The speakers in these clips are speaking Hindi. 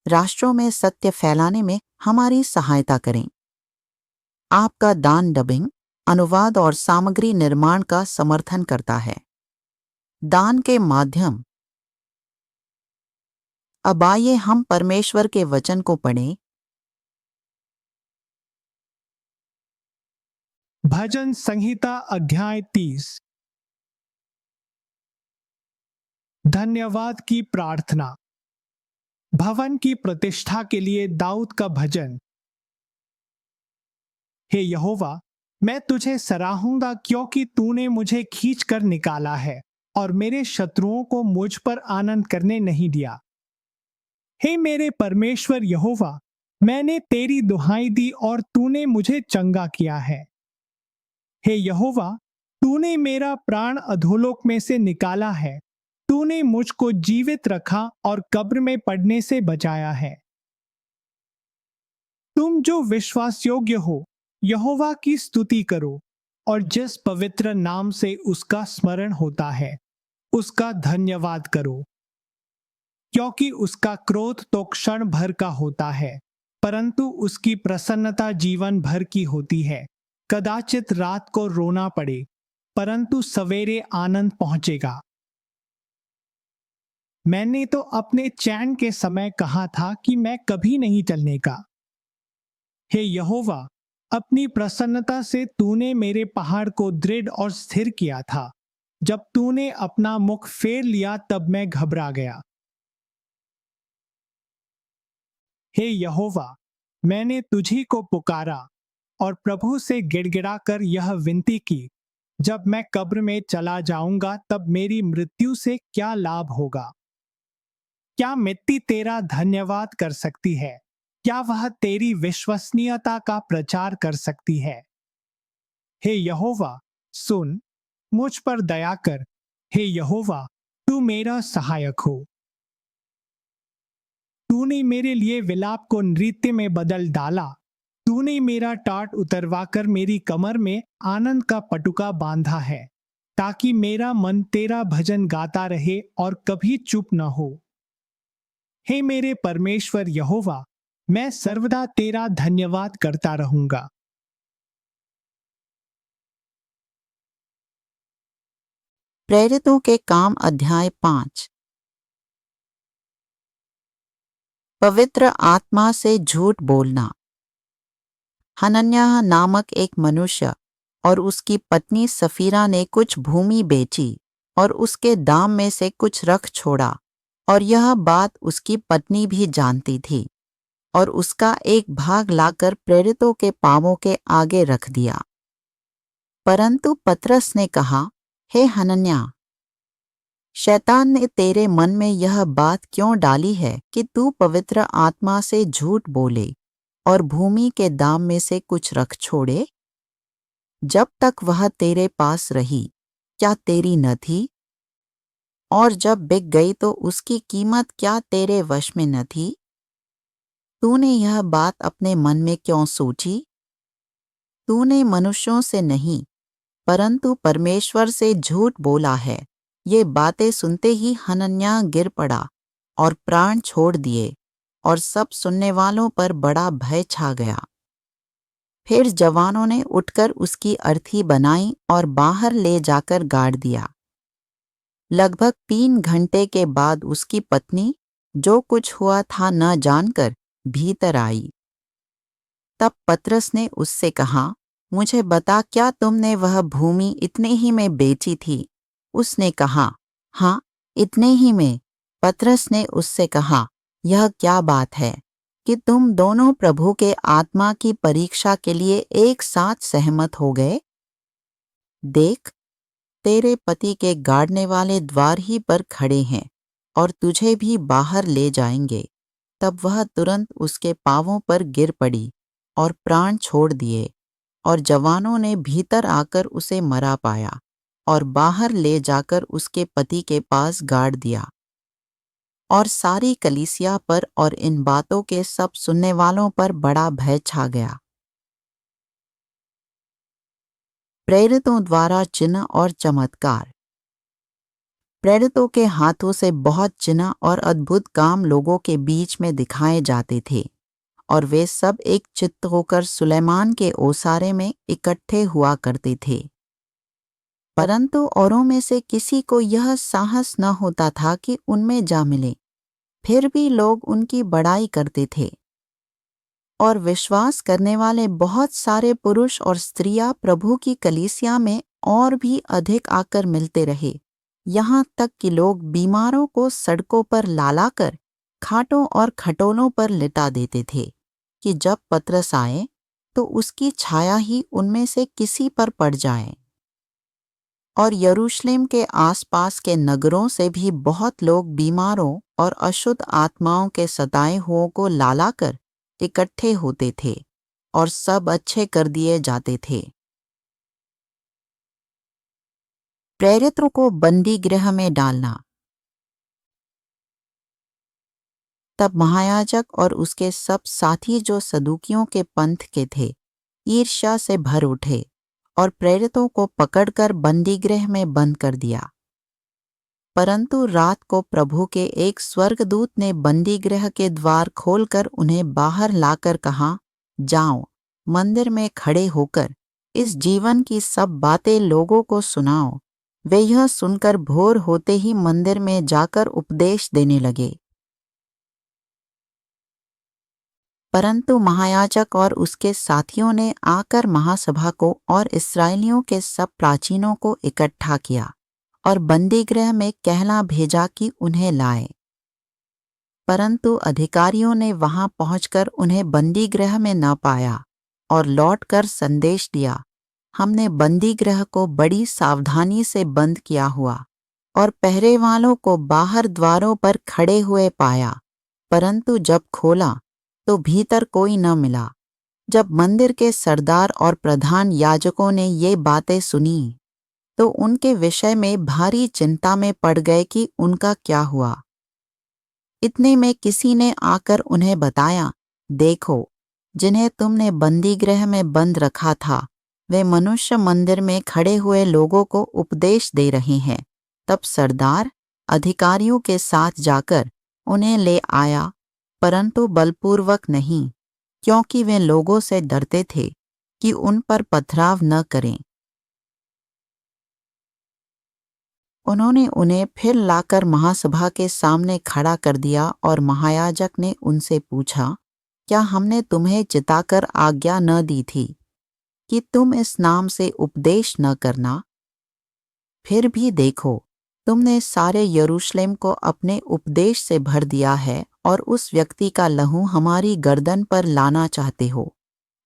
राष्ट्रों में सत्य फैलाने में हमारी सहायता करें। आपका दान डबिंग, अनुवाद और सामग्री निर्माण का समर्थन करता है। दान के माध्यम। अब आइए हम परमेश्वर के वचन को पढ़ें। भजन संहिता अध्याय 30। धन्यवाद की प्रार्थना। भवन की प्रतिष्ठा के लिए दाऊद का भजन। हे यहोवा, मैं तुझे सराहूंगा क्योंकि तूने मुझे खींच कर निकाला है और मेरे शत्रुओं को मुझ पर आनंद करने नहीं दिया। हे मेरे परमेश्वर यहोवा, मैंने तेरी दुहाई दी और तूने मुझे चंगा किया है। हे यहोवा, तूने मेरा प्राण अधोलोक में से निकाला है। तूने मुझको जीवित रखा और कब्र में पड़ने से बचाया है। तुम जो विश्वास योग्य हो, यहोवा की स्तुति करो, और जिस पवित्र नाम से उसका स्मरण होता है, उसका धन्यवाद करो। क्योंकि उसका क्रोध तो क्षण भर का होता है, परंतु उसकी प्रसन्नता जीवन भर की होती है। कदाचित रात को रोना पड़े, परंतु सवेरे आनंद पहुंचेगा। मैंने तो अपने चैन के समय कहा था कि मैं कभी नहीं चलने का। हे यहोवा, अपनी प्रसन्नता से तूने मेरे पहाड़ को दृढ़ और स्थिर किया था। जब तूने अपना मुख फेर लिया तब मैं घबरा गया। हे यहोवा, मैंने तुझी को पुकारा और प्रभु से गिड़गिड़ाकर यह विनती की, जब मैं कब्र में चला जाऊंगा तब मेरी मृत्यु से क्या लाभ होगा? क्या मिट्टी तेरा धन्यवाद कर सकती है? क्या वह तेरी विश्वसनीयता का प्रचार कर सकती है? हे यहोवा, सुन, मुझ पर दया कर। हे यहोवा, तू मेरा सहायक हो। तूने मेरे लिए विलाप को नृत्य में बदल डाला। तूने मेरा टाट उतरवाकर मेरी कमर में आनंद का पटुका बांधा है, ताकि मेरा मन तेरा भजन गाता रहे और कभी चुप न हो। हे मेरे परमेश्वर यहोवा, मैं सर्वदा तेरा धन्यवाद करता रहूंगा। प्रेरितों के काम अध्याय 5। पवित्र आत्मा से झूठ बोलना। हनन्याह नामक एक मनुष्य और उसकी पत्नी सफीरा ने कुछ भूमि बेची और उसके दाम में से कुछ रख छोड़ा, और यह बात उसकी पत्नी भी जानती थी, और उसका एक भाग लाकर प्रेरितों के पांवों के आगे रख दिया। परंतु पतरस ने कहा, हे हनन्याह, शैतान ने तेरे मन में यह बात क्यों डाली है कि तू पवित्र आत्मा से झूठ बोले और भूमि के दाम में से कुछ रख छोड़े? जब तक वह तेरे पास रही, क्या तेरी न थी? और जब बिक गई तो उसकी कीमत क्या तेरे वश में न थी? तूने यह बात अपने मन में क्यों सोची? तूने मनुष्यों से नहीं, परंतु परमेश्वर से झूठ बोला है। ये बातें सुनते ही हनन्याह गिर पड़ा और प्राण छोड़ दिए, और सब सुनने वालों पर बड़ा भय छा गया। फिर जवानों ने उठकर उसकी अर्थी बनाई और बाहर ले जाकर गाड़ दिया। लगभग 3 घंटे के बाद उसकी पत्नी, जो कुछ हुआ था न जानकर, भीतर आई। तब पतरस ने उससे कहा, मुझे बता, क्या तुमने वह भूमि इतने ही में बेची थी? उसने कहा, हाँ, इतने ही में। पतरस ने उससे कहा, यह क्या बात है कि तुम दोनों प्रभु के आत्मा की परीक्षा के लिए एक साथ सहमत हो गए? देख, तेरे पति के गाड़ने वाले द्वार ही पर खड़े हैं और तुझे भी बाहर ले जाएंगे। तब वह तुरंत उसके पांवों पर गिर पड़ी और प्राण छोड़ दिए, और जवानों ने भीतर आकर उसे मरा पाया और बाहर ले जाकर उसके पति के पास गाड़ दिया। और सारी कलीसिया पर और इन बातों के सब सुनने वालों पर बड़ा भय छा गया। प्रेरितों द्वारा चिन्ह और चमत्कार। प्रेरितों के हाथों से बहुत चिन्ह और अद्भुत काम लोगों के बीच में दिखाए जाते थे और वे सब एक चित्त होकर सुलेमान के ओसारे में इकट्ठे हुआ करते थे। परंतु औरों में से किसी को यह साहस न होता था कि उनमें जा मिले। फिर भी लोग उनकी बड़ाई करते थे और विश्वास करने वाले बहुत सारे पुरुष और स्त्रियां प्रभु की कलीसिया में और भी अधिक आकर मिलते रहे, यहाँ तक कि लोग बीमारों को सड़कों पर लाकर खाटों और खटोलों पर लिटा देते थे कि जब पतरस आए तो उसकी छाया ही उनमें से किसी पर पड़ जाए। और यरूशलेम के आसपास के नगरों से भी बहुत लोग बीमारों और अशुद्ध आत्माओं के सताए हुओं को लाकर इकट्ठे होते थे और सब अच्छे कर दिए जाते थे। प्रेरितों को बंदी गृह में डालना। तब महायाजक और उसके सब साथी जो सदूकियों के पंथ के थे ईर्ष्या से भर उठे और प्रेरितों को पकड़कर बंदीगृह में बंद कर दिया। परंतु रात को प्रभु के एक स्वर्गदूत ने बंदीगृह के द्वार खोलकर उन्हें बाहर लाकर कहा, जाओ, मंदिर में खड़े होकर इस जीवन की सब बातें लोगों को सुनाओ। वे यह सुनकर भोर होते ही मंदिर में जाकर उपदेश देने लगे। परंतु महायाजक और उसके साथियों ने आकर महासभा को और इस्राएलियों के सब प्राचीनों को इकट्ठा किया और बंदीगृह में कहला भेजा कि उन्हें लाए। परंतु अधिकारियों ने वहां पहुंचकर उन्हें बंदीगृह में न पाया और लौटकर संदेश दिया, हमने बंदीगृह को बड़ी सावधानी से बंद किया हुआ और पहरे वालों को बाहर द्वारों पर खड़े हुए पाया, परंतु जब खोला तो भीतर कोई न मिला। जब मंदिर के सरदार और प्रधान याजकों ने ये बातें सुनी तो उनके विषय में भारी चिंता में पड़ गए कि उनका क्या हुआ। इतने में किसी ने आकर उन्हें बताया, देखो, जिन्हें तुमने बंदीगृह में बंद रखा था वे मनुष्य मंदिर में खड़े हुए लोगों को उपदेश दे रहे हैं। तब सरदार अधिकारियों के साथ जाकर उन्हें ले आया, परंतु बलपूर्वक नहीं, क्योंकि वे लोगों से डरते थे कि उन पर पथराव न करें। उन्होंने उन्हें फिर लाकर महासभा के सामने खड़ा कर दिया और महायाजक ने उनसे पूछा, क्या हमने तुम्हें चिताकर आज्ञा न दी थी कि तुम इस नाम से उपदेश न करना? फिर भी देखो, तुमने सारे यरूशलेम को अपने उपदेश से भर दिया है और उस व्यक्ति का लहू हमारी गर्दन पर लाना चाहते हो।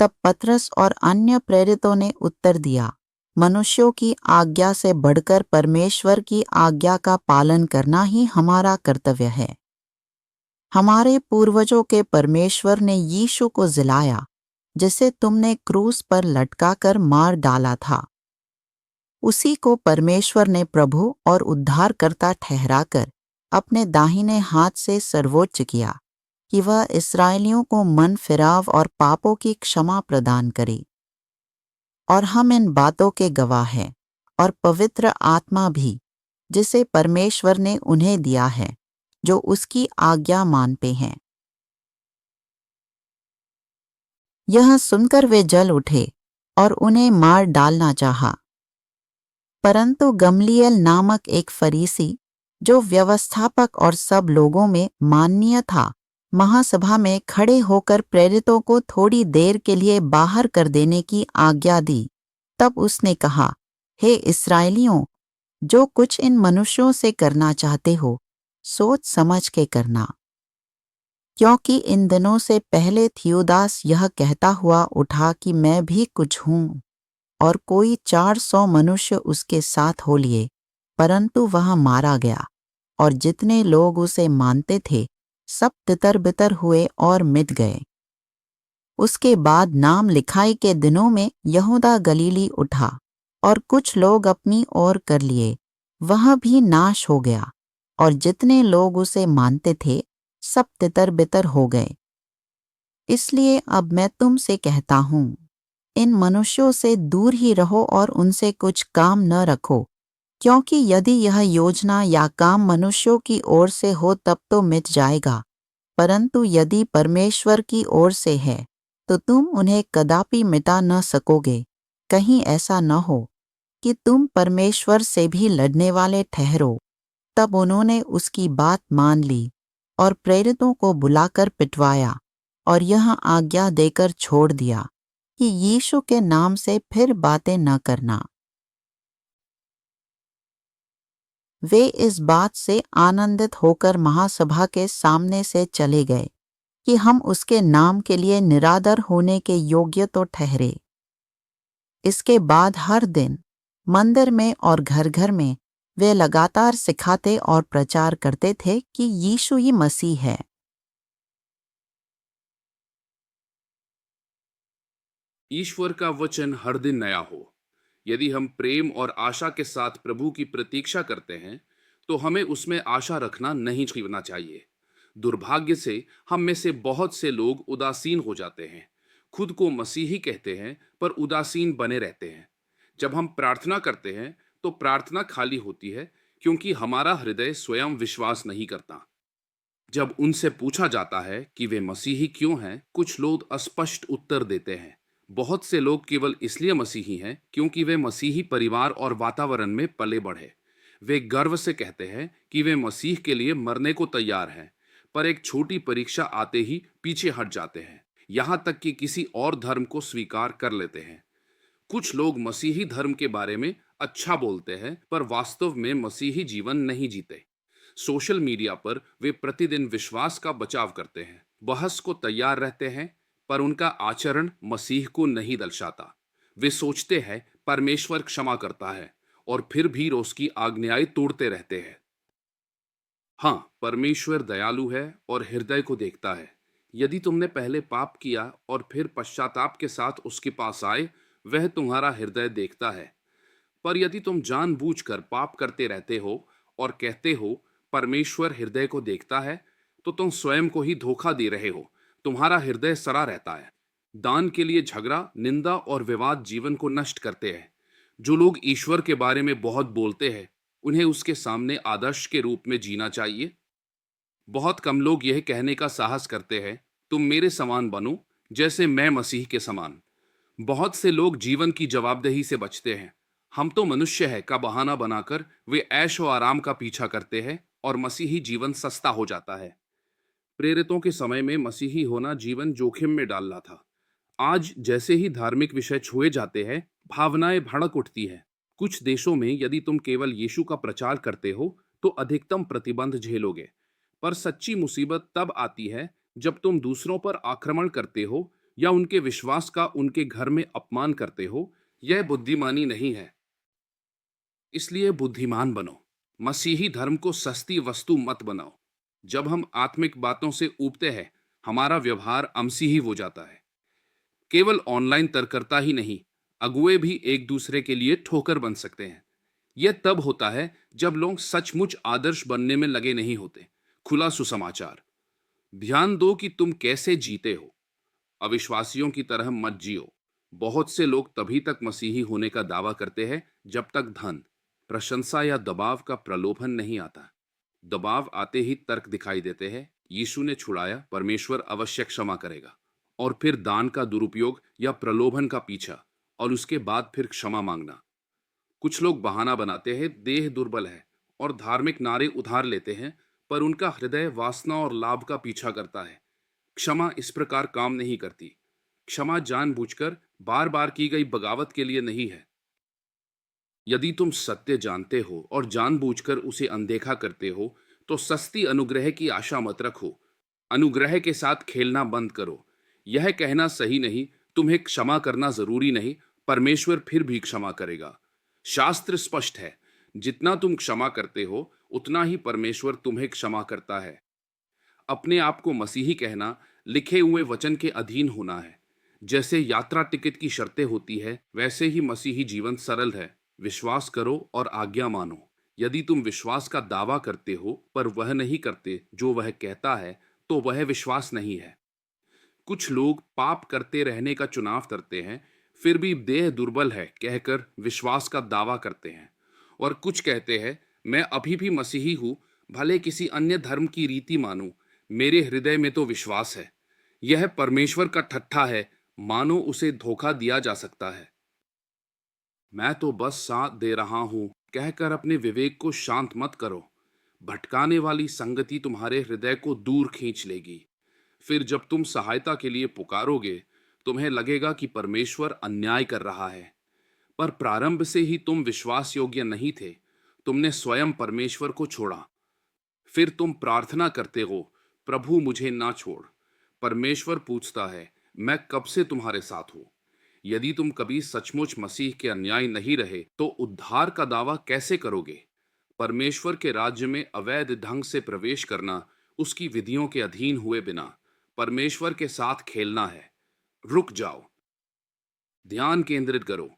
तब पतरस और अन्य प्रेरितों ने उत्तर दिया, मनुष्यों की आज्ञा से बढ़कर परमेश्वर की आज्ञा का पालन करना ही हमारा कर्तव्य है। हमारे पूर्वजों के परमेश्वर ने यीशु को जिलाया, जिसे तुमने क्रूस पर लटकाकर मार डाला था। उसी को परमेश्वर ने प्रभु और उद्धारकर्ता ठहराकर अपने दाहिने हाथ से सर्वोच्च किया कि वह इस्राएलियों को मन फिराव और पापों की क्षमा प्रदान करे। और हम इन बातों के गवाह हैं और पवित्र आत्मा भी, जिसे परमेश्वर ने उन्हें दिया है, जो उसकी आज्ञा मानते हैं। यह सुनकर वे जल उठे और उन्हें मार डालना चाहा। परंतु गमलीएल नामक एक फरीसी, जो व्यवस्थापक और सब लोगों में माननीय था, महासभा में खड़े होकर प्रेरितों को थोड़ी देर के लिए बाहर कर देने की आज्ञा दी। तब उसने कहा, हे इस्राएलियों, जो कुछ इन मनुष्यों से करना चाहते हो, सोच समझ के करना, क्योंकि इन दिनों से पहले थियोदास यह कहता हुआ उठा कि मैं भी कुछ हूँ, और कोई 400 मनुष्य उसके साथ हो लिए, परंतु वह मारा गया, और जितने लोग उसे मानते थे सब तितर बितर हुए और मिट गए। उसके बाद नाम लिखाई के दिनों में यहूदा गलीली उठा और कुछ लोग अपनी ओर कर लिए, वह भी नाश हो गया, और जितने लोग उसे मानते थे सब तितर बितर हो गए। इसलिए अब मैं तुमसे कहता हूँ, इन मनुष्यों से दूर ही रहो और उनसे कुछ काम न रखो, क्योंकि यदि यह योजना या काम मनुष्यों की ओर से हो तब तो मिट जाएगा, परंतु यदि परमेश्वर की ओर से है तो तुम उन्हें कदापि मिटा न सकोगे। कहीं ऐसा न हो कि तुम परमेश्वर से भी लड़ने वाले ठहरो। तब उन्होंने उसकी बात मान ली और प्रेरितों को बुलाकर पिटवाया और यह आज्ञा देकर छोड़ दिया कि यीशु के नाम से फिर बातें न करना। वे इस बात से आनंदित होकर महासभा के सामने से चले गए कि हम उसके नाम के लिए निरादर होने के योग्य तो ठहरे। इसके बाद हर दिन मंदिर में और घर घर में वे लगातार सिखाते और प्रचार करते थे कि यीशु ही मसीह है। ईश्वर का वचन हर दिन नया हो। यदि हम प्रेम और आशा के साथ प्रभु की प्रतीक्षा करते हैं तो हमें उसमें आशा रखना नहीं छीनना चाहिए। दुर्भाग्य से हम में से बहुत से लोग उदासीन हो जाते हैं, खुद को मसीही कहते हैं पर उदासीन बने रहते हैं। जब हम प्रार्थना करते हैं तो प्रार्थना खाली होती है क्योंकि हमारा हृदय स्वयं विश्वास नहीं करता। जब उनसे पूछा जाता है कि वे मसीही क्यों हैं, कुछ लोग अस्पष्ट उत्तर देते हैं। बहुत से लोग केवल इसलिए मसीही हैं क्योंकि वे मसीही परिवार और वातावरण में पले बढ़े। वे गर्व से कहते हैं कि वे मसीह के लिए मरने को तैयार हैं, पर एक छोटी परीक्षा आते ही पीछे हट जाते हैं, यहाँ तक कि किसी और धर्म को स्वीकार कर लेते हैं। कुछ लोग मसीही धर्म के बारे में अच्छा बोलते हैं पर वास्तव में मसीही जीवन नहीं जीते। सोशल मीडिया पर वे प्रतिदिन विश्वास का बचाव करते हैं, बहस को तैयार रहते हैं, पर उनका आचरण मसीह को नहीं दर्शाता। वे सोचते हैं परमेश्वर क्षमा करता है और फिर भी उसकी आज्ञाएं तोड़ते रहते हैं। हाँ, परमेश्वर दयालु है और हृदय को देखता है। यदि तुमने पहले पाप किया और फिर पश्चाताप के साथ उसके पास आए, वह तुम्हारा हृदय देखता है। पर यदि तुम जानबूझकर पाप करते रहते हो और कहते हो परमेश्वर हृदय को देखता है, तो तुम स्वयं को ही धोखा दे रहे हो। तुम्हारा हृदय सड़ा रहता है। दान के लिए झगड़ा, निंदा और विवाद जीवन को नष्ट करते हैं। जो लोग ईश्वर के बारे में बहुत बोलते हैं, उन्हें उसके सामने आदर्श के रूप में जीना चाहिए। बहुत कम लोग यह कहने का साहस करते हैं, तुम मेरे समान बनो जैसे मैं मसीह के समान। बहुत से लोग जीवन की जवाबदेही से बचते हैं। हम तो मनुष्य है का बहाना बनाकर वे ऐश और आराम का पीछा करते हैं और मसीही जीवन सस्ता हो जाता है। प्रेरितों के समय में मसीही होना जीवन जोखिम में डालना था। आज जैसे ही धार्मिक विषय छुए जाते हैं, भावनाएं भड़क उठती हैं। कुछ देशों में यदि तुम केवल यीशु का प्रचार करते हो तो अधिकतम प्रतिबंध झेलोगे, पर सच्ची मुसीबत तब आती है जब तुम दूसरों पर आक्रमण करते हो या उनके विश्वास का उनके घर में अपमान करते हो। यह बुद्धिमानी नहीं है। इसलिए बुद्धिमान बनो। मसीही धर्म को सस्ती वस्तु मत बनाओ। जब हम आत्मिक बातों से ऊबते हैं, हमारा व्यवहार अमसी ही हो जाता है। केवल ऑनलाइन तर्कता ही नहीं, अगुए भी एक दूसरे के लिए ठोकर बन सकते हैं। यह तब होता है जब लोग सचमुच आदर्श बनने में लगे नहीं होते। खुला सुसमाचार। ध्यान दो कि तुम कैसे जीते हो। अविश्वासियों की तरह मत जियो। बहुत से लोग तभी तक मसीही होने का दावा करते हैं जब तक धन, प्रशंसा या दबाव का प्रलोभन नहीं आता। दबाव आते ही तर्क दिखाई देते हैं, यीशु ने छुड़ाया, परमेश्वर अवश्य क्षमा करेगा। और फिर दान का दुरुपयोग या प्रलोभन का पीछा, और उसके बाद फिर क्षमा मांगना। कुछ लोग बहाना बनाते हैं देह दुर्बल है और धार्मिक नारे उधार लेते हैं, पर उनका हृदय वासना और लाभ का पीछा करता है। क्षमा इस प्रकार काम नहीं करती। क्षमा जानबूझकर बार बार की गई बगावत के लिए नहीं है। यदि तुम सत्य जानते हो और जानबूझकर उसे अनदेखा करते हो तो सस्ती अनुग्रह की आशा मत रखो। अनुग्रह के साथ खेलना बंद करो। यह कहना सही नहीं, तुम्हें क्षमा करना जरूरी नहीं, परमेश्वर फिर भी क्षमा करेगा। शास्त्र स्पष्ट है, जितना तुम क्षमा करते हो उतना ही परमेश्वर तुम्हें क्षमा करता है। अपने आप को मसीही कहना लिखे हुए वचन के अधीन होना है। जैसे यात्रा टिकट की शर्तें होती है, वैसे ही मसीही जीवन सरल है। विश्वास करो और आज्ञा मानो। यदि तुम विश्वास का दावा करते हो पर वह नहीं करते जो वह कहता है, तो वह विश्वास नहीं है। कुछ लोग पाप करते रहने का चुनाव करते हैं, फिर भी देह दुर्बल है कहकर विश्वास का दावा करते हैं। और कुछ कहते हैं मैं अभी भी मसीही हूं, भले किसी अन्य धर्म की रीति मानूं, मेरे हृदय में तो विश्वास है। यह परमेश्वर का ठट्ठा है, मानो उसे धोखा दिया जा सकता है। मैं तो बस साथ दे रहा हूं कहकर अपने विवेक को शांत मत करो। भटकाने वाली संगति तुम्हारे हृदय को दूर खींच लेगी। फिर जब तुम सहायता के लिए पुकारोगे, तुम्हें लगेगा कि परमेश्वर अन्याय कर रहा है। पर प्रारंभ से ही तुम विश्वास योग्य नहीं थे। तुमने स्वयं परमेश्वर को छोड़ा। फिर तुम प्रार्थना करते हो, प्रभु मुझे ना छोड़। परमेश्वर पूछता है, मैं कब से तुम्हारे साथ हूं? यदि तुम कभी सचमुच मसीह के अनुयायी नहीं रहे तो उद्धार का दावा कैसे करोगे? परमेश्वर के राज्य में अवैध ढंग से प्रवेश करना, उसकी विधियों के अधीन हुए बिना परमेश्वर के साथ खेलना है। रुक जाओ, ध्यान केंद्रित करो।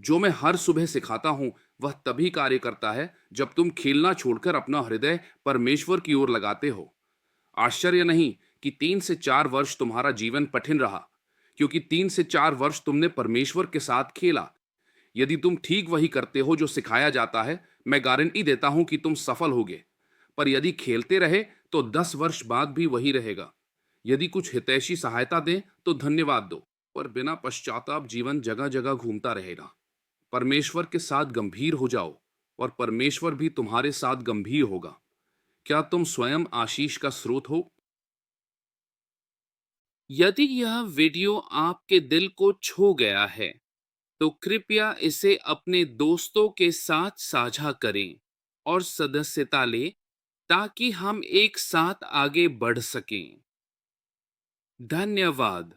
जो मैं हर सुबह सिखाता हूं वह तभी कार्य करता है जब तुम खेलना छोड़कर अपना हृदय परमेश्वर की ओर लगाते हो। आश्चर्य नहीं कि 3 से 4 वर्ष तुम्हारा जीवन कठिन रहा, क्योंकि 3 से 4 वर्ष तुमने परमेश्वर के साथ खेला। यदि तुम ठीक वही करते हो जो सिखाया जाता है, मैं गारंटी देता हूं कि तुम सफल होगे। पर यदि खेलते रहे तो 10 वर्ष बाद भी वही रहेगा। यदि कुछ हितैषी सहायता दें तो धन्यवाद दो, पर बिना पश्चाताप जीवन जगह जगह घूमता रहेगा। परमेश्वर के साथ गंभीर हो जाओ और परमेश्वर भी तुम्हारे साथ गंभीर होगा। क्या तुम स्वयं आशीष का स्रोत हो? यदि यह वीडियो आपके दिल को छू गया है तो कृपया इसे अपने दोस्तों के साथ साझा करें और सदस्यता लें ताकि हम एक साथ आगे बढ़ सकें। धन्यवाद।